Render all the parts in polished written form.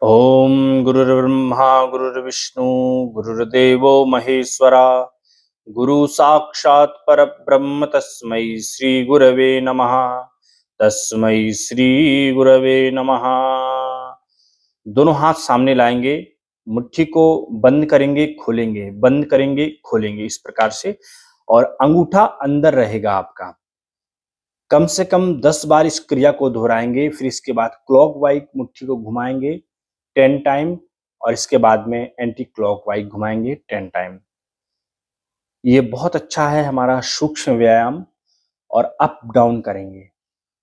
ओम गुरुर्ब्रह्मा गुरुर्विष्णु गुरुर्देवो महेश्वरा गुरु साक्षात् परब्रह्म तस्मै श्री गुरवे नमः। तस्मै श्री गुरवे नमः। दोनों हाथ सामने लाएंगे, मुट्ठी को बंद करेंगे खोलेंगे, बंद करेंगे खोलेंगे, इस प्रकार से। और अंगूठा अंदर रहेगा आपका। कम से कम 10 बार इस क्रिया को दोहराएंगे। फिर इसके बाद क्लॉकवाइज मुट्ठी को घुमाएंगे 10 टाइम, और इसके बाद में एंटी क्लॉकवाइज घुमाएंगे 10 टाइम। ये बहुत अच्छा है हमारा सूक्ष्म व्यायाम। और अप डाउन करेंगे,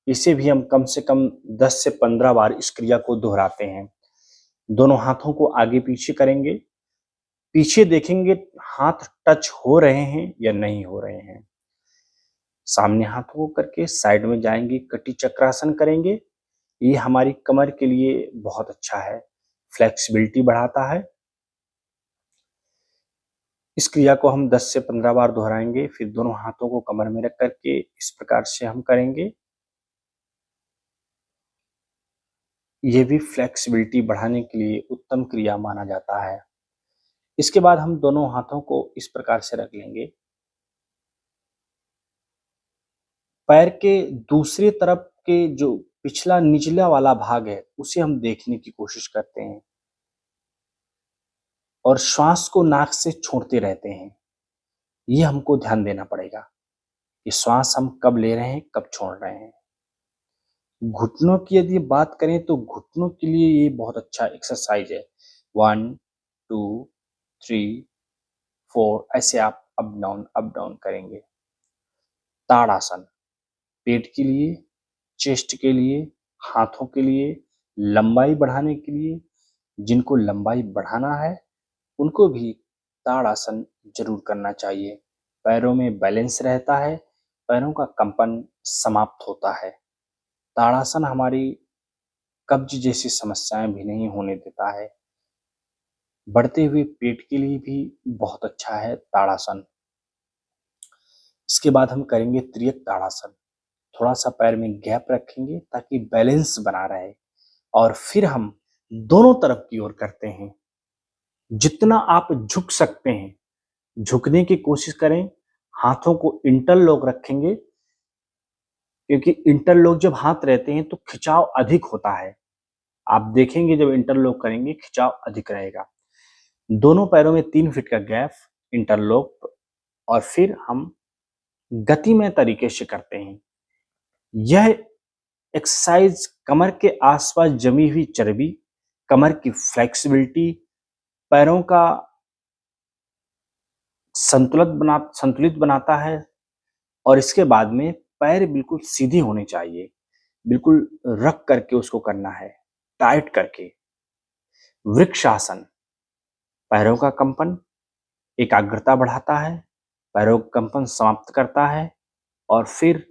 इसे भी हम कम से कम 10 से 15 बार इस क्रिया को दोहराते हैं। दोनों हाथों को आगे पीछे करेंगे, पीछे देखेंगे हाथ टच हो रहे हैं या नहीं हो रहे हैं। सामने हाथों को करके साइड में जाएंगे, कटी चक्रासन करेंगे। ये हमारी कमर के लिए बहुत अच्छा है, फ्लेक्सिबिलिटी बढ़ाता है। इस क्रिया को हम 10 से 15 बार दोहराएंगे। फिर दोनों हाथों को कमर में रख करके इस प्रकार से हम करेंगे। ये भी फ्लेक्सिबिलिटी बढ़ाने के लिए उत्तम क्रिया माना जाता है। इसके बाद हम दोनों हाथों को इस प्रकार से रख लेंगे। पैर के दूसरी तरफ के जो पिछला निचला वाला भाग है उसे हम देखने की कोशिश करते हैं और श्वास को नाक से छोड़ते रहते हैं। ये हमको ध्यान देना पड़ेगा कि श्वास हम कब ले रहे हैं, कब छोड़ रहे हैं। घुटनों की यदि बात करें तो घुटनों के लिए ये बहुत अच्छा एक्सरसाइज है। 1 2 3 4 ऐसे आप अप डाउन करेंगे। ताड़ासन पेट के लिए, चेस्ट के लिए, हाथों के लिए, लंबाई बढ़ाने के लिए। जिनको लंबाई बढ़ाना है उनको भी ताड़ासन जरूर करना चाहिए। पैरों में बैलेंस रहता है, पैरों का कंपन समाप्त होता है। ताड़ासन हमारी कब्ज जैसी समस्याएं भी नहीं होने देता है। बढ़ते हुए पेट के लिए भी बहुत अच्छा है ताड़ासन। इसके बाद हम करेंगे त्रियक ताड़ासन। थोड़ा सा पैर में गैप रखेंगे ताकि बैलेंस बना रहे, और फिर हम दोनों तरफ की ओर करते हैं। जितना आप झुक सकते हैं झुकने की कोशिश करें। हाथों को इंटरलॉक रखेंगे, क्योंकि इंटरलॉक जब हाथ रहते हैं तो खिंचाव अधिक होता है। आप देखेंगे जब इंटरलॉक करेंगे खिंचाव अधिक रहेगा। दोनों पैरों में 3 फीट का गैप, इंटरलॉक, और फिर हम गतिमय तरीके से करते हैं। यह एक्सरसाइज कमर के आसपास जमी हुई चर्बी, कमर की फ्लेक्सिबिलिटी, पैरों का संतुलित बनाता है। और इसके बाद में पैर बिल्कुल सीधी होने चाहिए, बिल्कुल रख करके उसको करना है, टाइट करके। वृक्षासन पैरों का कंपन, एकाग्रता बढ़ाता है, पैरों का कंपन समाप्त करता है। और फिर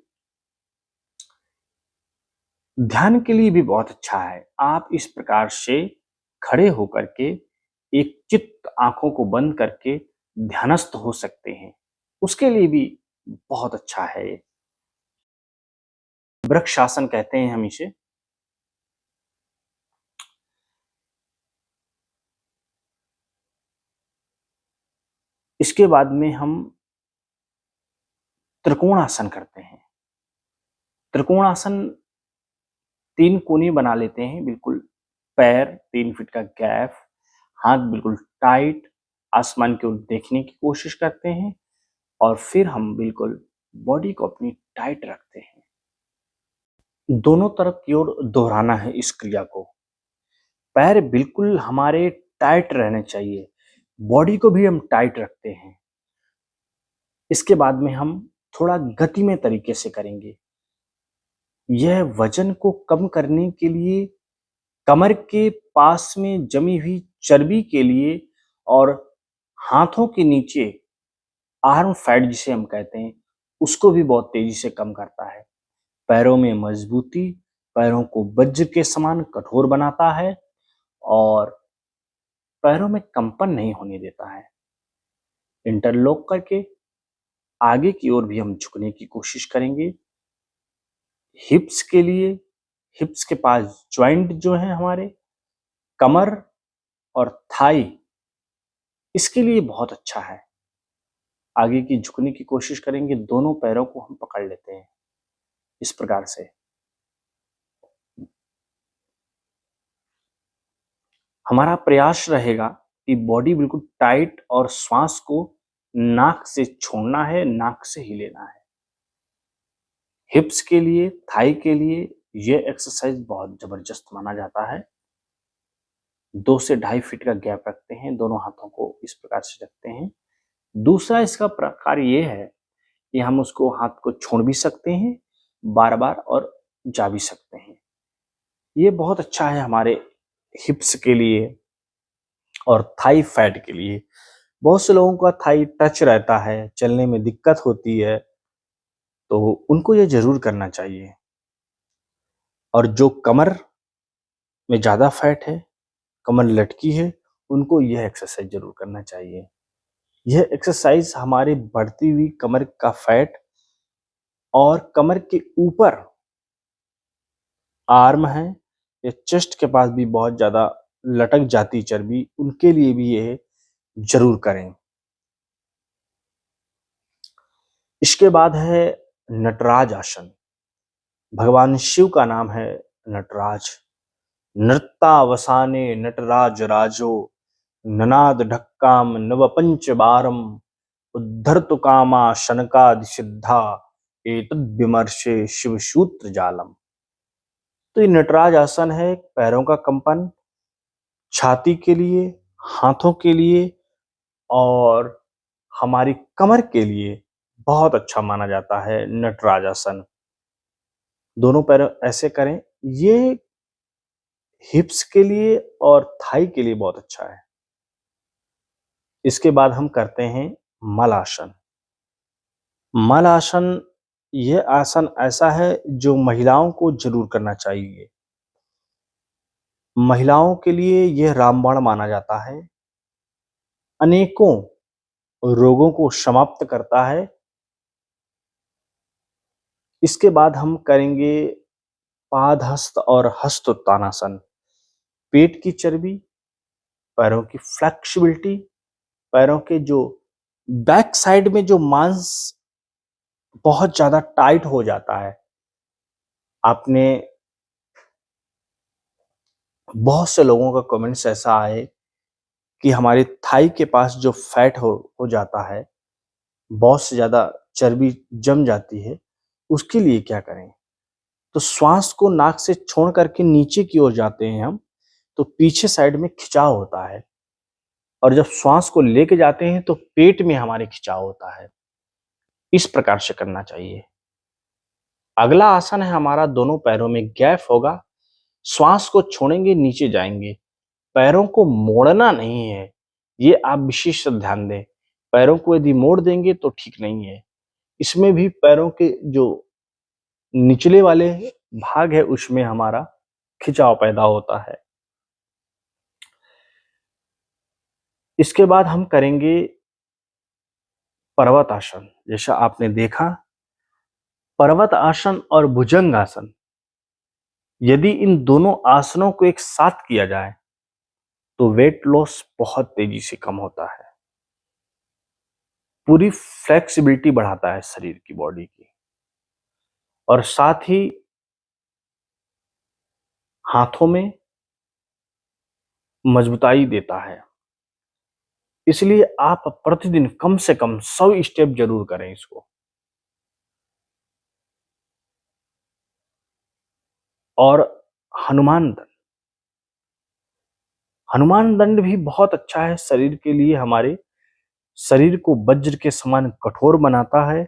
ध्यान के लिए भी बहुत अच्छा है। आप इस प्रकार से खड़े होकर के एक चित्त आंखों को बंद करके ध्यानस्थ हो सकते हैं, उसके लिए भी बहुत अच्छा है। वृक्षासन कहते हैं हम इसे। इसके बाद में हम त्रिकोणासन करते हैं। त्रिकोणासन 3 कोने बना लेते हैं, बिल्कुल पैर 3 फीट का गैप, हाथ बिल्कुल टाइट, आसमान की ओर देखने की कोशिश करते हैं, और फिर हम बिल्कुल बॉडी को अपनी टाइट रखते हैं। दोनों तरफ की ओर दोहराना है इस क्रिया को। पैर बिल्कुल हमारे टाइट रहने चाहिए, बॉडी को भी हम टाइट रखते हैं। इसके बाद में हम थोड़ा गतिमय तरीके से करेंगे। यह वजन को कम करने के लिए, कमर के पास में जमी हुई चर्बी के लिए, और हाथों के नीचे आर्म फैट जिसे हम कहते हैं उसको भी बहुत तेजी से कम करता है। पैरों में मजबूती, पैरों को वज्र के समान कठोर बनाता है, और पैरों में कंपन नहीं होने देता है। इंटरलॉक करके आगे की ओर भी हम झुकने की कोशिश करेंगे। हिप्स के लिए, हिप्स के पास जॉइंट जो है हमारे, कमर और थाई इसके लिए बहुत अच्छा है। आगे की झुकने की कोशिश करेंगे, दोनों पैरों को हम पकड़ लेते हैं इस प्रकार से। हमारा प्रयास रहेगा कि बॉडी बिल्कुल टाइट और श्वास को नाक से छोड़ना है, नाक से ही लेना है। हिप्स के लिए, थाई के लिए यह एक्सरसाइज बहुत जबरदस्त माना जाता है। 2 से 2.5 फीट का गैप रखते हैं, दोनों हाथों को इस प्रकार से रखते हैं। दूसरा इसका प्रकार ये है कि हम उसको हाथ को छोड़ भी सकते हैं बार बार और जा भी सकते हैं। ये बहुत अच्छा है हमारे हिप्स के लिए और थाई फैट के लिए। बहुत से लोगों का थाई टच रहता है, चलने में दिक्कत होती है, तो उनको ये जरूर करना चाहिए। और जो कमर में ज्यादा फैट है, कमर लटकी है, उनको यह एक्सरसाइज जरूर करना चाहिए। यह एक्सरसाइज हमारे बढ़ती हुई कमर का फैट और कमर के ऊपर आर्म है या चेस्ट के पास भी बहुत ज्यादा लटक जाती चर्बी, उनके लिए भी यह जरूर करें। इसके बाद है नटराज आसन। भगवान शिव का नाम है नटराज। नृत्तावसाने नटराज राजो ननाद ढक्काम नव पंच बारम उद्धर्तु कामा शनकादि सिद्धा एतद् विमर्शे शिव सूत्र जालम। तो ये नटराज आसन है। पैरों का कंपन छाती के लिए, हाथों के लिए और हमारी कमर के लिए बहुत अच्छा माना जाता है नटराज आसन। दोनों पैर ऐसे करें, ये हिप्स के लिए और थाई के लिए बहुत अच्छा है। इसके बाद हम करते हैं मल आसन। मल आसन यह आसन ऐसा है जो महिलाओं को जरूर करना चाहिए। महिलाओं के लिए यह रामबाण माना जाता है, अनेकों रोगों को समाप्त करता है। इसके बाद हम करेंगे पादहस्त और हस्तोत्तानासन। पेट की चर्बी, पैरों की फ्लेक्सिबिलिटी, पैरों के जो बैक साइड में जो मांस बहुत ज्यादा टाइट हो जाता है। आपने बहुत से लोगों का कमेंट्स ऐसा आए कि हमारे थाई के पास जो फैट हो जाता है, बहुत से ज्यादा चर्बी जम जाती है, उसके लिए क्या करें। तो श्वास को नाक से छोड़ करके नीचे की ओर जाते हैं हम, तो पीछे साइड में खिंचाव होता है, और जब श्वास को लेके जाते हैं तो पेट में हमारे खिंचाव होता है। इस प्रकार से करना चाहिए। अगला आसन है हमारा, दोनों पैरों में गैप होगा, श्वास को छोड़ेंगे, नीचे जाएंगे। पैरों को मोड़ना नहीं है, ये आप विशेष ध्यान दें। पैरों को यदि मोड़ देंगे तो ठीक नहीं है। इसमें भी पैरों के जो निचले वाले भाग है उसमें हमारा खिंचाव पैदा होता है। इसके बाद हम करेंगे पर्वत आसन। जैसा आपने देखा, पर्वत आसन और भुजंग आसन, यदि इन दोनों आसनों को एक साथ किया जाए तो वेट लॉस बहुत तेजी से कम होता है। पूरी फ्लेक्सिबिलिटी बढ़ाता है शरीर की, बॉडी की, और साथ ही हाथों में मजबूताई देता है। इसलिए आप प्रतिदिन कम से कम 100 स्टेप जरूर करें इसको। और हनुमान दंड, हनुमान दंड भी बहुत अच्छा है शरीर के लिए। हमारे शरीर को वज्र के समान कठोर बनाता है,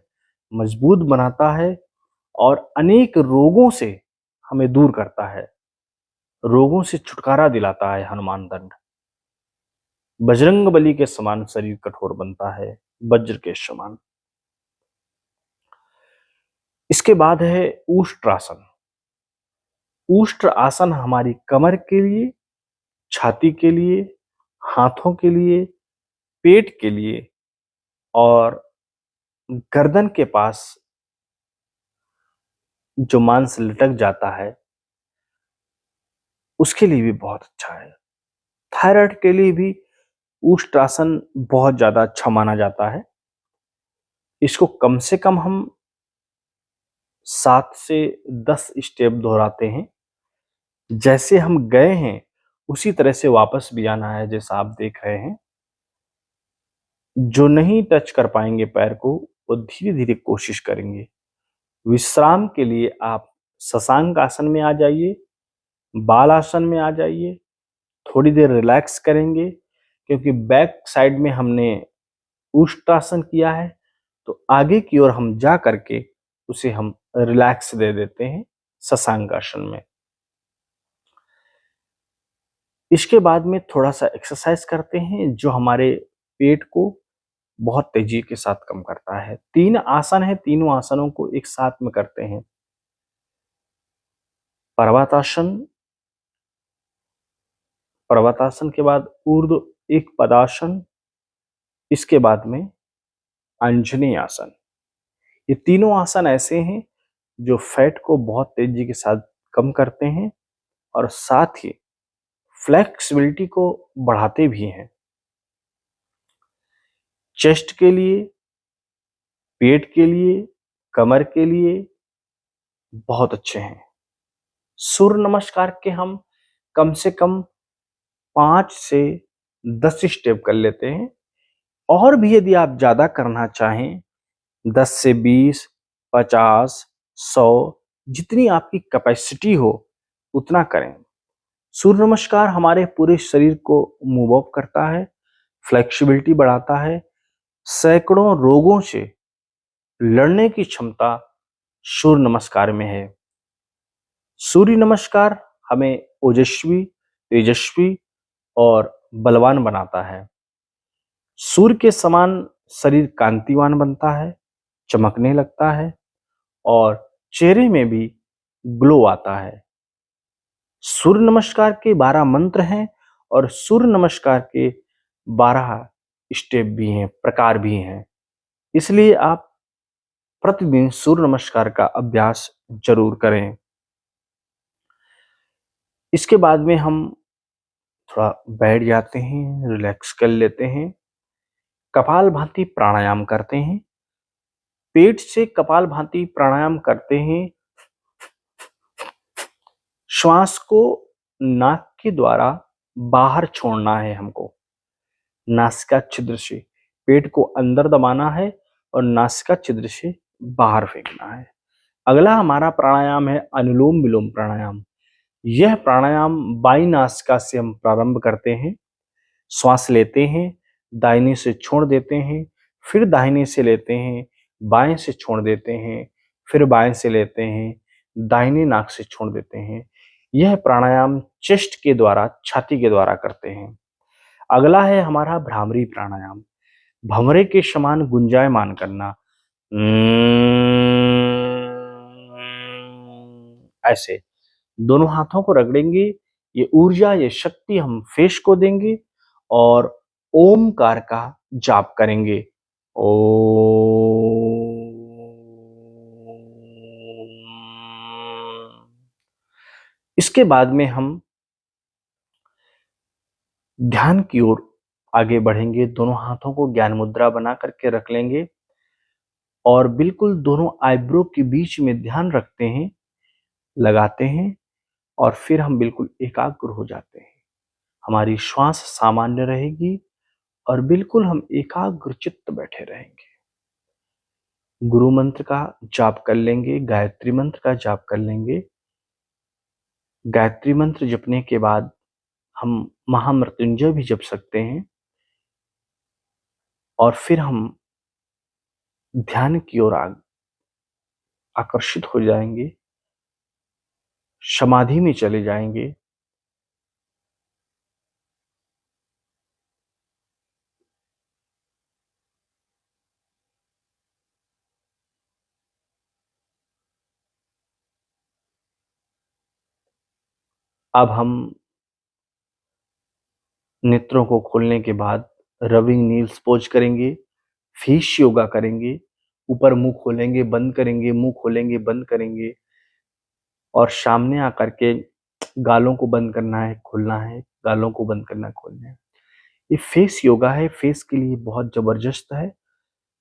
मजबूत बनाता है, और अनेक रोगों से हमें दूर करता है, रोगों से छुटकारा दिलाता है हनुमान दंड। बजरंग बली के समान शरीर कठोर बनता है, वज्र के समान। इसके बाद है उष्ट्रासन। उष्ट्र आसन हमारी कमर के लिए, छाती के लिए, हाथों के लिए, पेट के लिए और गर्दन के पास जो मांस लटक जाता है उसके लिए भी बहुत अच्छा है। थायराइड के लिए भी उष्ट्रासन बहुत ज्यादा अच्छा माना जाता है। इसको कम से कम हम 7 से 10 स्टेप दोहराते हैं। जैसे हम गए हैं उसी तरह से वापस भी आना है, जैसा आप देख रहे हैं। जो नहीं टच कर पाएंगे पैर को, वो धीरे धीरे कोशिश करेंगे। विश्राम के लिए आप शशांक आसन में आ जाइए, बाल आसन में आ जाइए, थोड़ी देर रिलैक्स करेंगे, क्योंकि बैक साइड में हमने उष्ट्रासन किया है, तो आगे की ओर हम जा करके उसे हम रिलैक्स दे देते हैं शशांक आसन में। इसके बाद में थोड़ा सा एक्सरसाइज करते हैं जो हमारे पेट को बहुत तेजी के साथ कम करता है। 3 आसन है, तीनों आसनों को एक साथ में करते हैं। पर्वतासन, पर्वतासन के बाद ऊर्ध्व एक पदासन, इसके बाद में अंजनी आसन। ये तीनों आसन ऐसे हैं जो फैट को बहुत तेजी के साथ कम करते हैं और साथ ही फ्लेक्सिबिलिटी को बढ़ाते भी हैं। चेस्ट के लिए, पेट के लिए, कमर के लिए बहुत अच्छे हैं। सूर्य नमस्कार के हम कम से कम 5 से 10 स्टेप कर लेते हैं, और भी यदि आप ज्यादा करना चाहें 10 से 20, 50, 100, जितनी आपकी कैपेसिटी हो उतना करें। सूर्य नमस्कार हमारे पूरे शरीर को मूव अप करता है, फ्लेक्सिबिलिटी बढ़ाता है, सैकड़ों रोगों से लड़ने की क्षमता सूर्य नमस्कार में है। सूर्य नमस्कार हमें ओजस्वी, तेजस्वी और बलवान बनाता है। सूर्य के समान शरीर कांतिवान बनता है, चमकने लगता है और चेहरे में भी ग्लो आता है। सूर्य नमस्कार के 12 मंत्र हैं और सूर्य नमस्कार के 12 स्टेप भी हैं, प्रकार भी हैं। इसलिए आप प्रतिदिन सूर्य नमस्कार का अभ्यास जरूर करें। इसके बाद में हम थोड़ा बैठ जाते हैं, रिलैक्स कर लेते हैं, कपालभाति प्राणायाम करते हैं। पेट से कपालभाति प्राणायाम करते हैं। श्वास को नाक के द्वारा बाहर छोड़ना है हमको, नासिका छिद्र से पेट को अंदर दबाना है और नासिका छिद्र से बाहर फेंकना है। अगला हमारा प्राणायाम है अनुलोम विलोम प्राणायाम। यह प्राणायाम बाई नासिका से हम प्रारंभ करते हैं। श्वास लेते हैं, दाहिने से छोड़ देते हैं, फिर दाहिने से लेते हैं, बाएं से छोड़ देते हैं, फिर बाएं से लेते हैं, दाहिने नाक से छोड़ देते हैं। यह प्राणायाम चेस्ट के द्वारा, छाती के द्वारा करते हैं। अगला है हमारा भ्रामरी प्राणायाम। भंवरे के समान गुंजायमान करना, ऐसे दोनों हाथों को रगड़ेंगे। ये ऊर्जा, ये शक्ति हम फेस को देंगे और ओमकार का जाप करेंगे। ओम। इसके बाद में हम ध्यान की ओर आगे बढ़ेंगे। दोनों हाथों को ज्ञान मुद्रा बना करके रख लेंगे और बिल्कुल दोनों आईब्रो के बीच में ध्यान रखते हैं, लगाते हैं और फिर हम बिल्कुल एकाग्र हो जाते हैं। हमारी श्वास सामान्य रहेगी और बिल्कुल हम एकाग्र चित्त बैठे रहेंगे। गुरु मंत्र का जाप कर लेंगे, गायत्री मंत्र का जाप कर लेंगे। गायत्री मंत्र जपने के बाद हम महामृत्युंजय भी जप सकते हैं और फिर हम ध्यान की ओर आकर्षित हो जाएंगे, समाधि में चले जाएंगे। अब हम नेत्रों को खोलने के बाद रबिंग नील्स पोज करेंगे, फिश योगा करेंगे। ऊपर मुंह खोलेंगे, बंद करेंगे, मुंह खोलेंगे, बंद करेंगे और सामने आकर के गालों को बंद करना है, खोलना है, गालों को बंद करना, खोलना है। ये फेस योगा है, फेस के लिए बहुत जबरदस्त है।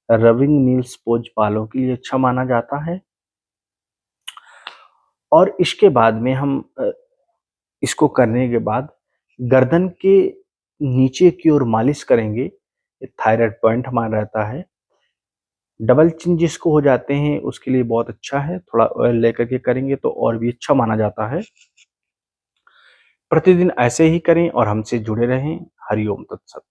रबिंग नील्स पोज बालों के लिए अच्छा माना जाता है। और इसके बाद में हम इसको करने के बाद गर्दन के नीचे की ओर मालिश करेंगे। ये थायराइड पॉइंट हमारा रहता है। डबल चिन जिसको हो जाते हैं उसके लिए बहुत अच्छा है, थोड़ा ऑयल लेकर के करेंगे तो और भी अच्छा माना जाता है। प्रतिदिन ऐसे ही करें और हमसे जुड़े रहें। हरिओम तत्सत।